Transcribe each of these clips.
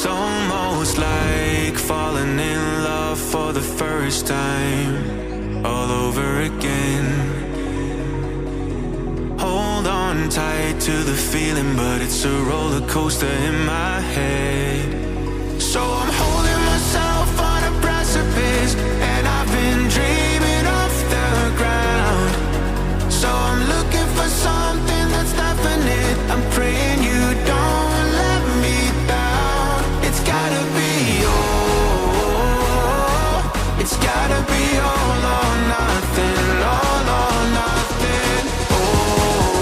It's almost like falling in love for the first time, all over again. Hold on tight to the feeling, but it's a roller coaster in my head. So I'm holding myself on a precipice, and I've been dreaming off the ground. So I'm looking for something that's definite. I'm praying you don't let me down. It's gotta be all, it's gotta be all or nothing, all or nothing. Oh,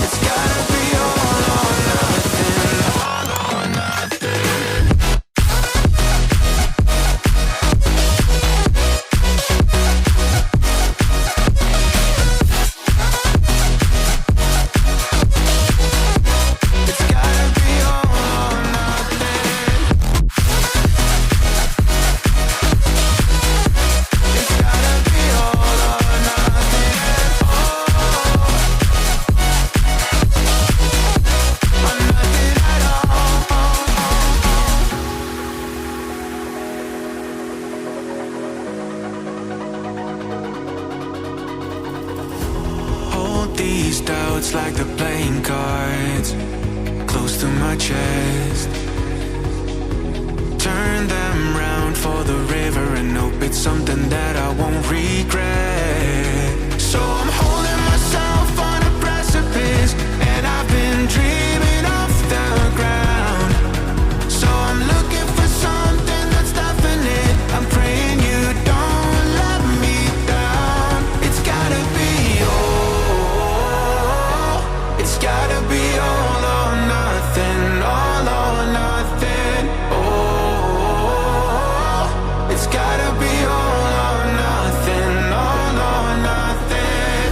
it's gotta be all or nothing, all or nothing. These doubts like the playing cards close to my chest. Turn them round for the river and hope it's something that I won't regret. So I'm holding myself on a precipice, and I've been dreaming off the ground. So I'm looking for something that's definite. I'm praying you don't let me down. It's gotta be all, it's gotta be all or nothing, all or nothing. Oh, it's gotta be all or nothing, all or nothing.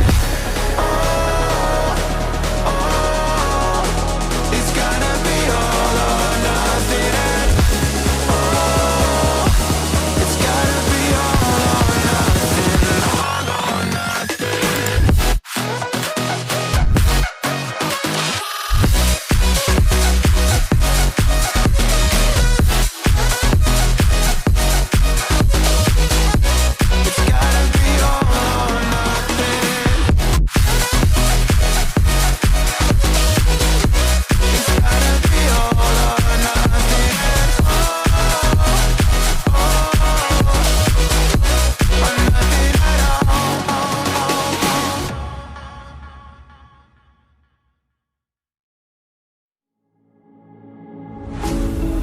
Oh, oh, it's gotta be all or nothing. Oh, it's gotta be all or nothing, all or nothing.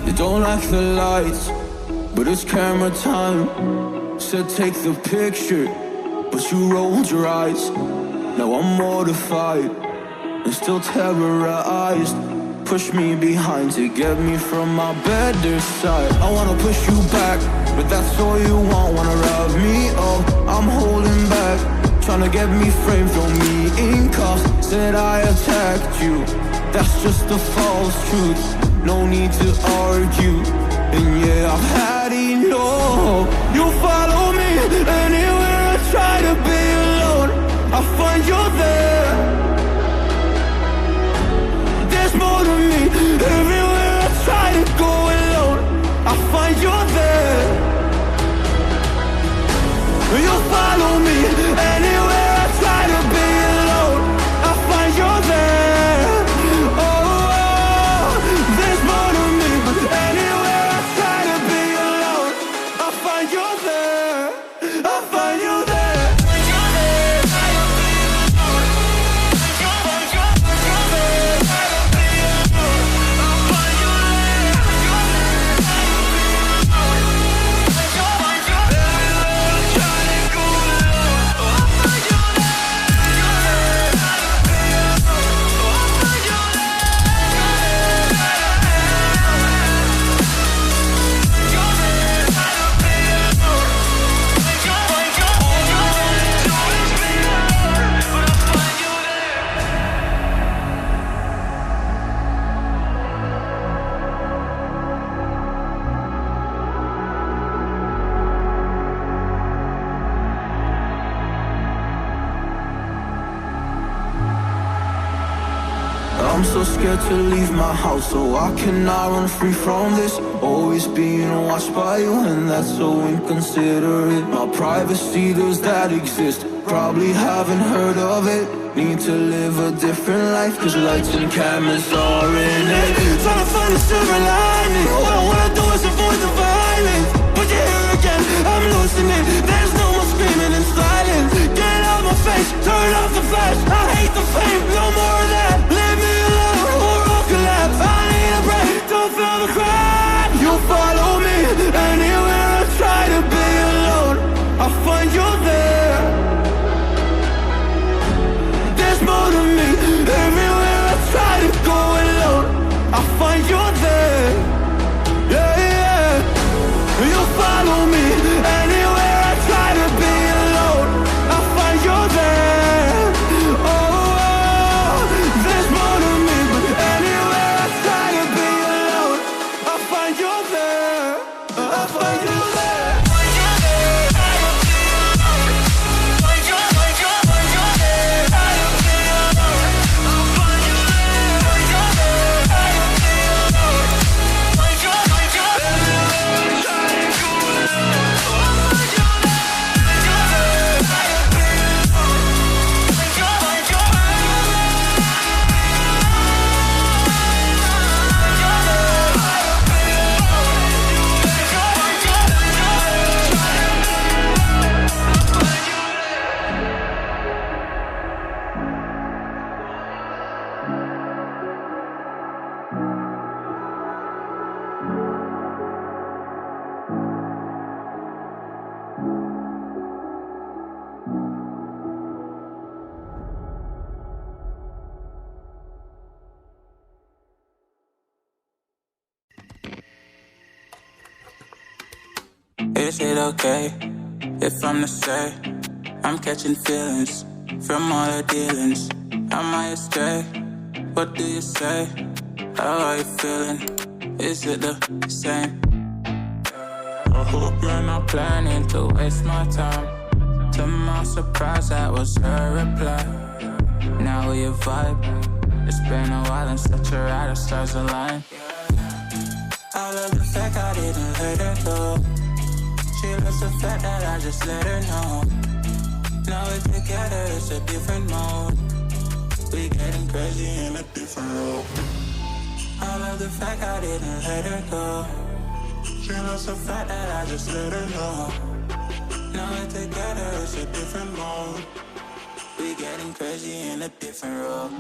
You don't like the lights, but it's camera time. Said take the picture, but you rolled your eyes. Now I'm mortified and still terrorized. Push me behind to get me from my better side. I wanna push you back, but that's all you want. Wanna rub me up, I'm holding back. Tryna get me framed, throw me in cuffs. Said I attacked you, that's just a false truth. No need to argue, and yeah, I've had enough. You follow me anywhere I try to be alone. I find you there. There's more to me. Everywhere I try to go alone, I find you there. You follow me anywhere I try to be alone, I find you there. Oh, there's more to me. Anywhere I try to be alone, I find you there. I find you there. I'm so scared to leave my house, so I cannot run free from this. Always being watched by you, and that's so inconsiderate. My privacy, does that exist? Probably haven't heard of it. Need to live a different life, cause lights and cameras are in it. Trying to find a silver lining. All I wanna do is avoid the violence. But you're here again, I'm losing it. There's no more screaming in silence. Get out my face, turn off the flash. I hate the fame, no more of that. Leave me alone or I'll collapse. I need a break, don't feel the crack. You follow me anywhere I try to be alone. I find you there. There's more to me. Everywhere I try to go alone, I find you there. Yeah, yeah. You follow me anywhere I try to be alone, I find you there. Oh, there's more to me, but anywhere I try to be alone, I find you there. I find you there. Is it okay if I'm to say I'm catching feelings from all the dealings? Am I astray? What do you say? How are you feeling? Is it the same? I hope you're not planning to waste my time. To my surprise, that was her reply. Now we vibe. It's been a while and such a ride, the stars align. I love the fact I didn't let her go. She loves the fact that I just let her know. Now we're together, it's a different mode. We getting crazy in a different role. I love the fact I didn't let her go. She loves the fact that I just let her know. Now we're together, it's a different mode. We getting crazy in a different role.